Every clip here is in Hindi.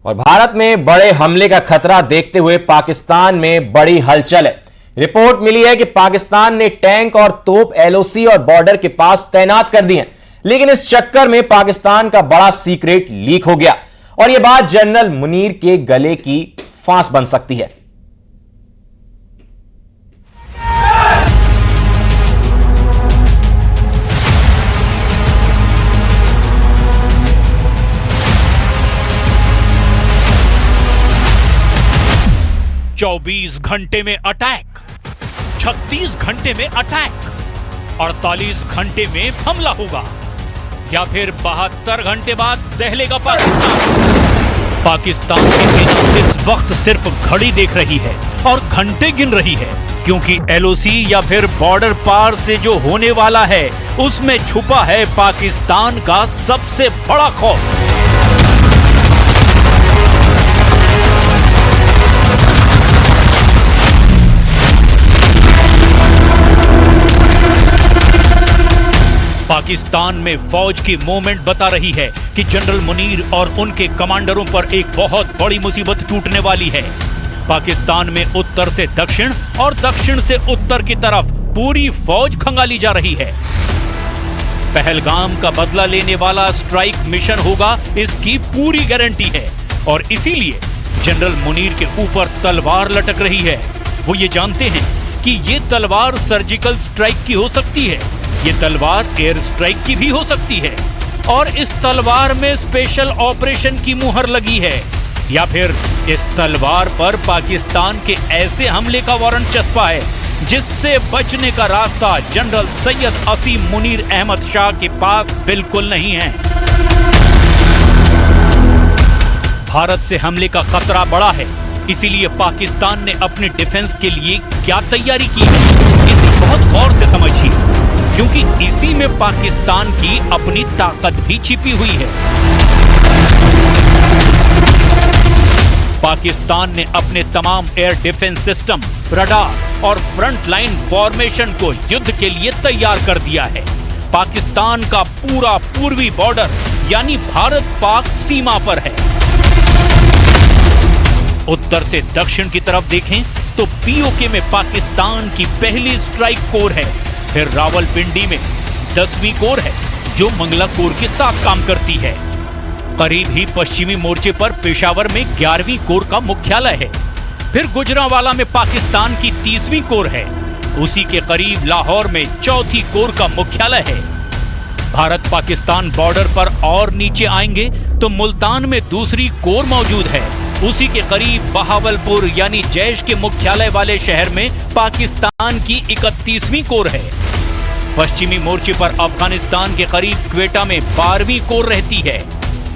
और भारत में बड़े हमले का खतरा देखते हुए पाकिस्तान में बड़ी हलचल है। रिपोर्ट मिली है कि पाकिस्तान ने टैंक और तोप एलओसी और बॉर्डर के पास तैनात कर दी हैं, लेकिन इस चक्कर में पाकिस्तान का बड़ा सीक्रेट लीक हो गया और यह बात जनरल मुनीर के गले की फांस बन सकती है। चौबीस घंटे में अटैक, 36 घंटे में अटैक, 48 घंटे में हमला होगा या फिर 72 घंटे बाद दहलेगा पाकिस्तान। पाकिस्तान की सेना इस वक्त सिर्फ घड़ी देख रही है और घंटे गिन रही है, क्योंकि एलओसी या फिर बॉर्डर पार से जो होने वाला है उसमें छुपा है पाकिस्तान का सबसे बड़ा खौफ। पाकिस्तान में फौज की मूवमेंट बता रही है कि जनरल मुनीर और उनके कमांडरों पर एक बहुत बड़ी मुसीबत टूटने वाली है। पाकिस्तान में उत्तर से दक्षिण और दक्षिण से उत्तर की तरफ पूरी फौज खंगाली जा रही है। पहलगाम का बदला लेने वाला स्ट्राइक मिशन होगा, इसकी पूरी गारंटी है और इसीलिए जनरल मुनीर के ऊपर तलवार लटक रही है। वो ये जानते हैं कि ये तलवार सर्जिकल स्ट्राइक की हो सकती है, ये तलवार एयर स्ट्राइक की भी हो सकती है और इस तलवार में स्पेशल ऑपरेशन की मुहर लगी है, या फिर इस तलवार पर पाकिस्तान के ऐसे हमले का वारंट चस्पा है जिससे बचने का रास्ता जनरल सैयद असीम मुनीर अहमद शाह के पास बिल्कुल नहीं है। भारत से हमले का खतरा बड़ा है, इसीलिए पाकिस्तान ने अपनी डिफेंस के लिए क्या तैयारी की है इसे बहुत गौर से समझिए, क्योंकि इसी में पाकिस्तान की अपनी ताकत भी छिपी हुई है। पाकिस्तान ने अपने तमाम एयर डिफेंस सिस्टम, रडार और फ्रंट लाइन फॉर्मेशन को युद्ध के लिए तैयार कर दिया है। पाकिस्तान का पूरा पूर्वी बॉर्डर यानी भारत पाक सीमा पर है। उत्तर से दक्षिण की तरफ देखें तो पीओके में पाकिस्तान की पहली स्ट्राइक कोर है, फिर रावलपिंडी में 10वीं कोर है जो मंगला कोर के साथ काम करती है। करीब ही पश्चिमी मोर्चे पर पेशावर में 11वीं कोर का मुख्यालय है, फिर गुजरांवाला में पाकिस्तान की 30वीं कोर है, उसी के करीब लाहौर में 4थी कोर का मुख्यालय है। भारत पाकिस्तान बॉर्डर पर और नीचे आएंगे तो मुल्तान में 2री कोर मौजूद है, उसी के करीब बहावलपुर यानी जैश के मुख्यालय वाले शहर में पाकिस्तान की 31वीं कोर है। पश्चिमी मोर्चे पर अफगानिस्तान के करीब क्वेटा में 12वीं कोर रहती है।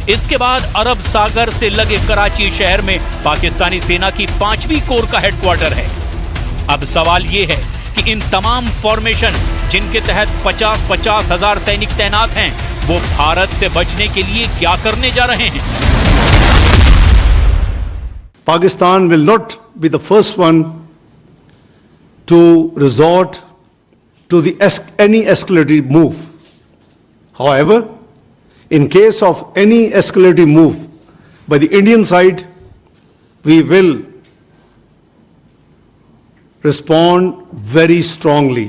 इसके बाद अरब सागर से लगे कराची शहर में पाकिस्तानी सेना की 5वीं कोर का हेडक्वार्टर है। अब सवाल ये है कि इन तमाम फॉर्मेशन जिनके तहत 50-50 हजार सैनिक तैनात हैं, वो भारत से बचने के लिए क्या करने जा रहे हैं? Pakistan will not be the first one to resort to any escalatory move. However, in case of any escalatory move by the Indian side, we will respond very strongly.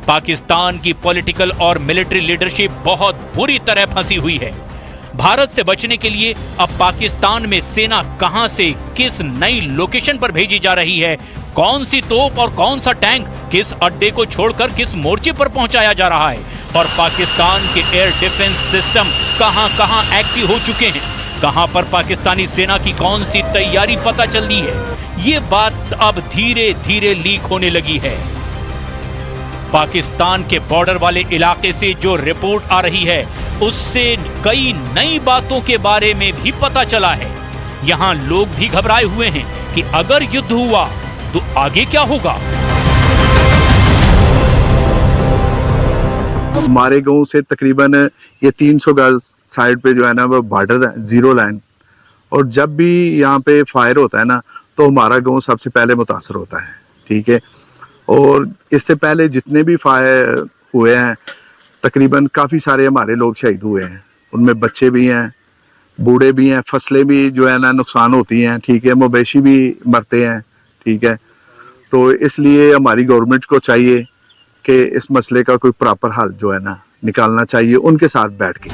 Pakistan की पॉलिटिकल और मिलिट्री लीडरशिप बहुत बुरी तरह फंसी हुई है। भारत से बचने के लिए अब पाकिस्तान में सेना कहां से किस नई लोकेशन पर भेजी जा रही है, कौन सी तोप और कौन सा टैंक किस अड्डे को छोड़कर किस मोर्चे पर पहुंचाया जा रहा है, और पाकिस्तान के एयर डिफेंस सिस्टम कहां एक्टिव हो चुके हैं, कहां पर पाकिस्तानी सेना की कौन सी तैयारी पता चल रही है, ये बात अब धीरे धीरे लीक होने लगी है। पाकिस्तान के बॉर्डर वाले इलाके से जो रिपोर्ट आ रही है उससे कई नई बातों के बारे में भी पता चला है। यहाँ लोग भी घबराए हुए हैं कि अगर युद्ध हुआ तो आगे क्या होगा। हमारे गांव से तकरीबन ये 300 गज साइड पे जो है ना वो बॉर्डर है, जीरो लाइन, और जब भी यहाँ पे फायर होता है ना तो हमारा गांव सबसे पहले मुतासर होता है। ठीक है, और इससे पहले जितने भी फायर हुए हैं तकरीबन काफ़ी सारे हमारे लोग शहीद हुए हैं, उनमें बच्चे भी हैं, बूढ़े भी हैं, फसलें भी जो है ना नुकसान होती हैं, ठीक है, मवेशी भी मरते हैं, ठीक है। तो इसलिए हमारी गवर्नमेंट को चाहिए कि इस मसले का कोई प्रॉपर हल जो है ना निकालना चाहिए उनके साथ बैठ के।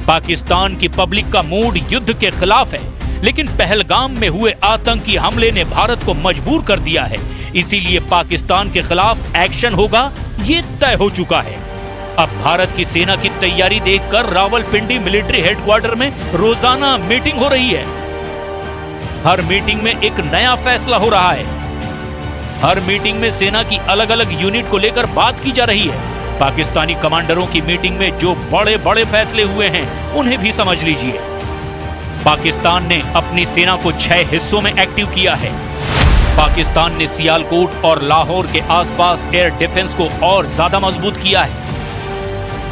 पाकिस्तान की पब्लिक का मूड युद्ध के खिलाफ है, लेकिन पहलगाम में हुए आतंकी हमले ने भारत को मजबूर कर दिया है, इसीलिए पाकिस्तान के खिलाफ एक्शन होगा, ये तय हो चुका है। अब भारत की सेना की तैयारी देखकर रावलपिंडी मिलिट्री हेडक्वार्टर में रोजाना मीटिंग हो रही है। हर मीटिंग में एक नया फैसला हो रहा है। हर मीटिंग में सेना की अलग अलग यूनिट को लेकर बात की जा रही है। पाकिस्तानी कमांडरों की मीटिंग में जो बड़े बड़े फैसले हुए हैं उन्हें भी समझ लीजिए। पाकिस्तान ने अपनी सेना को 6 हिस्सों में एक्टिव किया है। पाकिस्तान ने सियालकोट और लाहौर के आसपास एयर डिफेंस को और ज्यादा मजबूत किया है।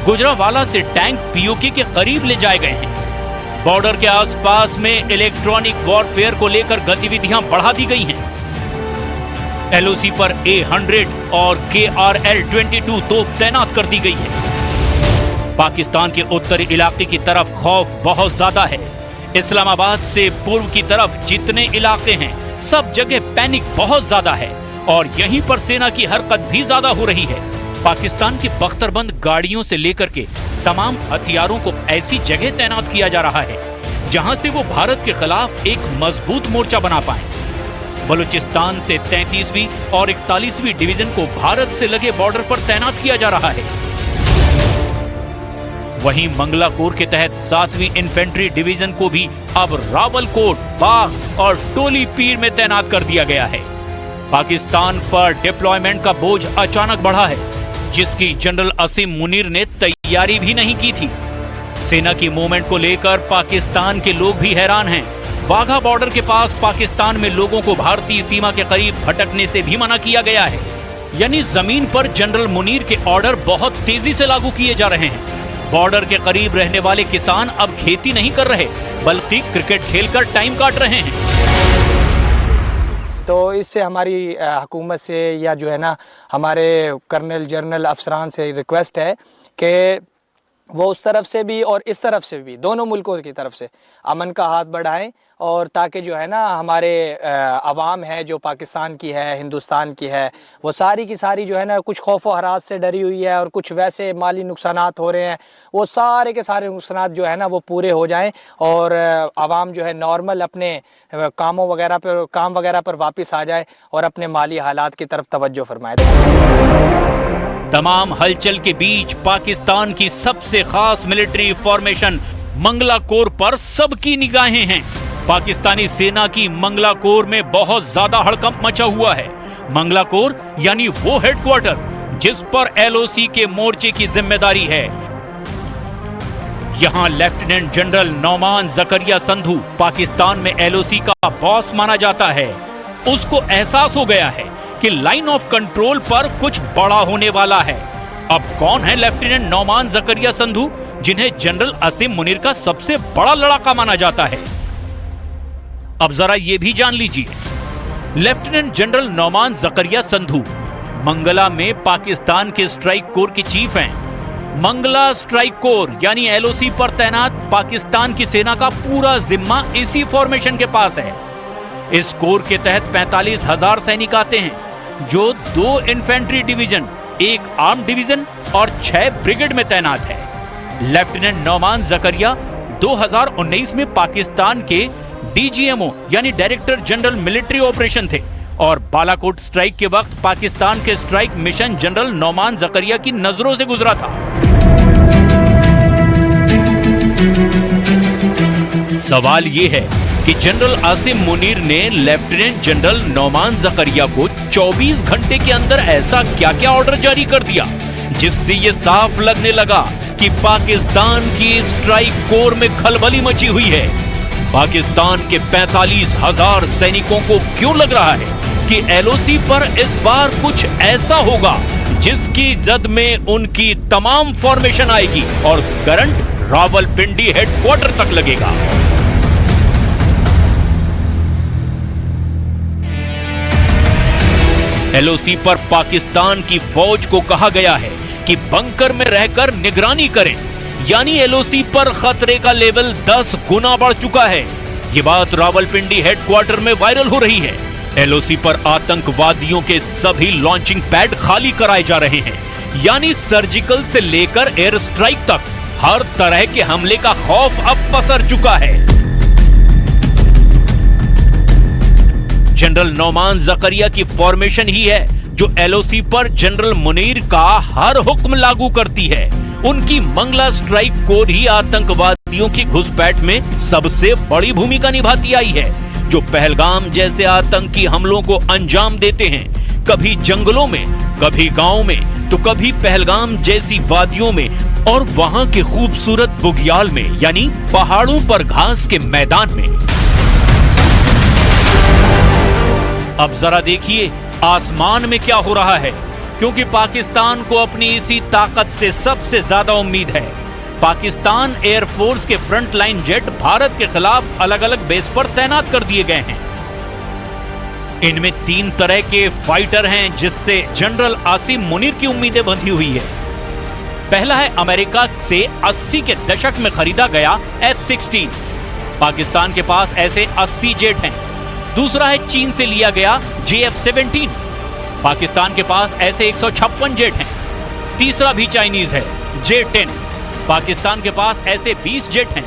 गुजरांवाला से टैंक पीओके के करीब ले जाए गए हैं। बॉर्डर के आसपास में इलेक्ट्रॉनिक वॉरफेयर को लेकर गतिविधियां बढ़ा दी गई हैं। एलओसी पर A100 और KRL-22 तोप तैनात कर दी गई है। पाकिस्तान के उत्तरी इलाके की तरफ खौफ बहुत ज्यादा है। इस्लामाबाद से पूर्व की तरफ जितने इलाके हैं सब जगह पैनिक बहुत ज्यादा है और यहीं पर सेना की हरकत भी ज्यादा हो रही है। पाकिस्तान की बख्तरबंद गाड़ियों से लेकर के तमाम हथियारों को ऐसी जगह तैनात किया जा रहा है जहां से वो भारत के खिलाफ एक मजबूत मोर्चा बना पाए। बलूचिस्तान से 33वीं और 41वीं डिवीजन को भारत से लगे बॉर्डर पर तैनात किया जा रहा है। वहीं मंगला कोर के तहत 7वीं इन्फेंट्री डिवीजन को भी अब रावलकोट, बाग और टोली पीर में तैनात कर दिया गया है। पाकिस्तान पर डिप्लॉयमेंट का बोझ अचानक बढ़ा है, जिसकी जनरल असीम मुनीर ने तैयारी भी नहीं की थी। सेना की मूवमेंट को लेकर पाकिस्तान के लोग भी हैरान हैं। वाघा बॉर्डर के पास पाकिस्तान में लोगों को भारतीय सीमा के करीब भटकने से भी मना किया गया है। यानी जमीन पर जनरल मुनीर के ऑर्डर बहुत तेजी से लागू किए जा रहे हैं। बॉर्डर के करीब रहने वाले किसान अब खेती नहीं कर रहे, बल्कि क्रिकेट खेलकर टाइम काट रहे हैं। तो इससे हमारी हुकूमत से या जो है ना हमारे कर्नल जनरल अफसरान से रिक्वेस्ट है कि वो उस तरफ से भी और इस तरफ से भी, दोनों मुल्कों की तरफ से अमन का हाथ बढ़ाएं, और ताकि जो है ना हमारे अवाम है जो पाकिस्तान की है, हिंदुस्तान की है, वो सारी की सारी जो है ना कुछ खौफ व हरास से डरी हुई है और कुछ वैसे माली नुकसानात हो रहे हैं, वो सारे के सारे नुकसानात जो है ना वो पूरे हो जाएं और अवाम जो है नॉर्मल अपने काम वगैरह पर वापस आ जाए और अपने माली हालात की तरफ तवज्जो फरमाए। तमाम हलचल के बीच पाकिस्तान की सबसे खास मिलिट्री फॉर्मेशन मंगला कोर पर सबकी निगाहें हैं। पाकिस्तानी सेना की मंगला कोर में बहुत ज्यादा हड़कंप मचा हुआ है। मंगला कोर यानी वो हेडक्वार्टर जिस पर एलओसी के मोर्चे की जिम्मेदारी है। यहां लेफ्टिनेंट जनरल नौमान जकरिया संधू पाकिस्तान में एलओसी का बॉस माना जाता है। उसको एहसास हो गया है कि लाइन ऑफ कंट्रोल पर कुछ बड़ा होने वाला है। अब कौन है लेफ्टिनेंट नौमान जकरिया संधू, जिन्हें जनरल असीम मुनीर का सबसे बड़ा लड़ाका माना जाता है? अब जरा ये भी जान लीजिए। लेफ्टिनेंट जनरल नौमान जकरिया संधू मंगला में पाकिस्तान के स्ट्राइक कोर के चीफ हैं। मंगला स्ट्राइक कोर यानी एलओसी पर तैनात पाकिस्तान की सेना का पूरा जिम्मा इसी फॉर्मेशन के पास है। इस कोर के तहत 45,000 सैनिक आते हैं, जो 2 इन्फेंट्री डिवीजन, 1 आर्म डिवीजन और 6 ब्रिगेड में तैनात है। लेफ्टिनेंट नौमान जकरिया 2019 में पाकिस्तान के डीजीएमओ यानी डायरेक्टर जनरल मिलिट्री ऑपरेशन थे और बालाकोट स्ट्राइक के वक्त पाकिस्तान के स्ट्राइक मिशन जनरल नौमान जकरिया की नजरों से गुजरा था। सवाल यह है कि जनरल आसिम मुनीर ने लेफ्टिनेंट जनरल नौमान जकरिया को 24 घंटे के अंदर ऐसा क्या क्या ऑर्डर जारी कर दिया जिससे यह साफ लगने लगा कि पाकिस्तान की स्ट्राइक कोर में खलबली मची हुई है। पाकिस्तान के 45,000 सैनिकों को क्यों लग रहा है कि एलओसी पर इस बार कुछ ऐसा होगा जिसकी जद में उनकी तमाम फॉर्मेशन आएगी और करंट रावलपिंडी हेडक्वार्टर तक लगेगा। एलओसी पर पाकिस्तान की फौज को कहा गया है कि बंकर में रहकर निगरानी करें, यानी एलओसी पर खतरे का लेवल 10 गुना बढ़ चुका है। ये बात रावलपिंडी हेडक्वार्टर में वायरल हो रही है। एलओसी पर आतंकवादियों के सभी लॉन्चिंग पैड खाली कराए जा रहे हैं, यानी सर्जिकल से लेकर एयर स्ट्राइक तक हर तरह के हमले का खौफ अब पसर चुका है। जनरल नौमान जकरिया की फॉर्मेशन ही है जो एलओसी पर जनरल मुनीर का हर हुक्म लागू करती है। उनकी मंगला स्ट्राइक कोर ही आतंकवादियों की घुसपैठ में सबसे बड़ी भूमिका निभाती आई है, जो पहलगाम जैसे आतंकी हमलों को अंजाम देते हैं, कभी जंगलों में, कभी गांव में, तो कभी पहलगाम जैसी वादियों में और वहां के खूबसूरत बुग्याल में, यानी पहाड़ों पर घास के मैदान में। अब जरा देखिए आसमान में क्या हो रहा है, क्योंकि पाकिस्तान को अपनी इसी ताकत से सबसे ज्यादा उम्मीद है। पाकिस्तान एयरफोर्स के फ्रंट लाइन जेट भारत के खिलाफ अलग अलग बेस पर तैनात कर दिए गए हैं। इनमें 3 तरह के फाइटर हैं जिससे जनरल आसिम मुनीर की उम्मीदें बंधी हुई है। पहला है अमेरिका से 80 के दशक में खरीदा गया F-16। पाकिस्तान के पास ऐसे 80 जेट हैं। दूसरा है चीन से लिया गया JF-17। पाकिस्तान के पास ऐसे 156 जेट हैं। तीसरा भी चाइनीज है J-10। पाकिस्तान के पास ऐसे 20 जेट हैं।